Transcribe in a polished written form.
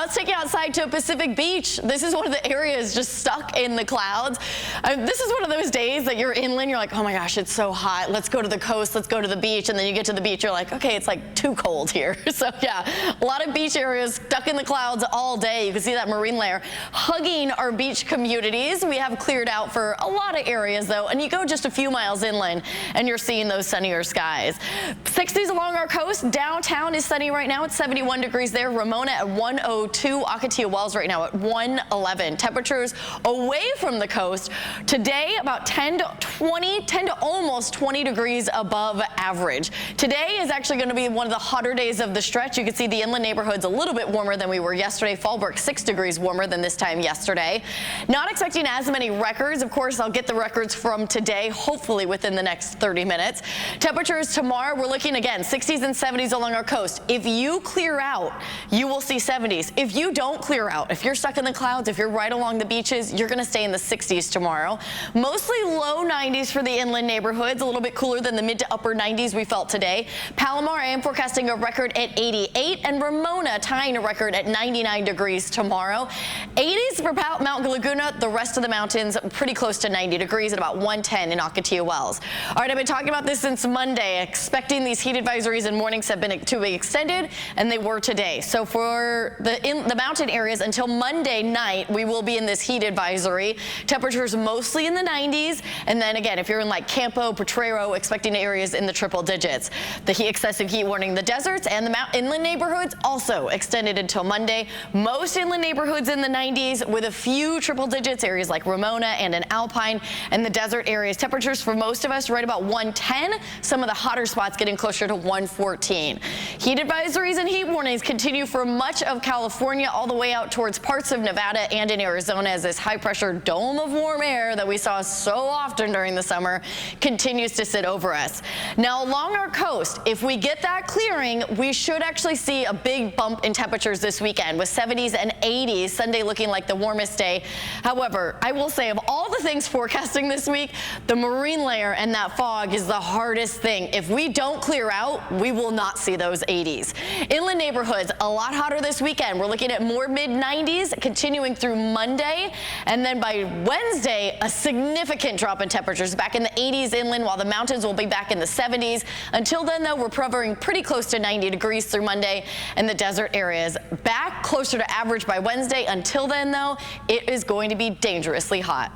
let's take you outside to a Pacific Beach. This is one of the areas just stuck in the clouds. This is one of those days that you're inland, you're like, oh my gosh, it's so hot. Let's go to the coast, let's go to the beach. And then you get to the beach, you're like, okay, it's like too cold here. So yeah, a lot of beach areas stuck in the clouds all day. You can see that marine layer hugging our beach communities. We have cleared out for a lot of areas though, and you go just a few miles inland and you're seeing those sunnier skies. 60s along our coast. Downtown is sunny right now. It's 71 degrees there. Ramona at 102. Ocotillo Wells right now at 111. Temperatures away from the coast today about 10 to almost 20 degrees above average. Today is actually going to be one of the hotter days of the stretch. You can see the inland neighborhoods a little bit warmer than we were yesterday. Fallbrook 6 degrees warmer than this time yesterday. Not expecting as many records. Of course, I'll get the records from today, hopefully within the next 30 minutes. Temperatures tomorrow, we're looking again 60s and 70s along our coast. If you clear out, you will see 70s. If you don't clear out, if you're stuck in the clouds, if you're right along the beaches, you're going to stay in the 60s tomorrow. Mostly low 90s for the inland neighborhoods, a little bit cooler than the mid to upper 90s we felt today. Palomar, I am forecasting a record at 88, and Ramona tying a record at 99 degrees tomorrow. 80s for Mount Laguna. The rest of the mountains pretty close to 90 degrees at about 110 in Ocotillo Wells. All right, I've been talking about this since Monday, expecting these heat advisories and warnings have been to be extended, and they were today. So for the mountain areas until Monday night, we will be in this heat advisory. Temperatures mostly in the 90s, and then again, if you're in like Campo, Potrero, expecting areas in the triple digits. The excessive heat warning in the deserts and the inland neighborhoods also extended until Monday. Most inland neighborhoods in the 90s with a few triple digits, areas like Ramona and in Alpine, and the desert areas. Temperatures for most of us right about 110. Some of the hotter spots getting closer to 114. Heat advisories and heat warnings continue for much of California all the way out towards parts of Nevada and in Arizona as this high pressure dome of warm air that we saw so often during the summer continues to sit over us. Now along our coast, if we get that clearing, we should actually see a big bump in temperatures this weekend with 70s and 80s. Sunday looking like the warmest day. However, I will say of all the things forecasting this week, the marine layer and that fog is the hardest thing. If we don't clear out, we will not see those 80s. Inland neighborhoods, a lot hotter this weekend. We're looking at more mid-90s continuing through Monday. And then by Wednesday, a significant drop in temperatures back in the 80s inland, while the mountains will be back in the 70s. Until then, though, we're hovering pretty close to 90 degrees through Monday, and the desert areas back closer to average by Wednesday. Until then, though, it is going to be dangerously hot.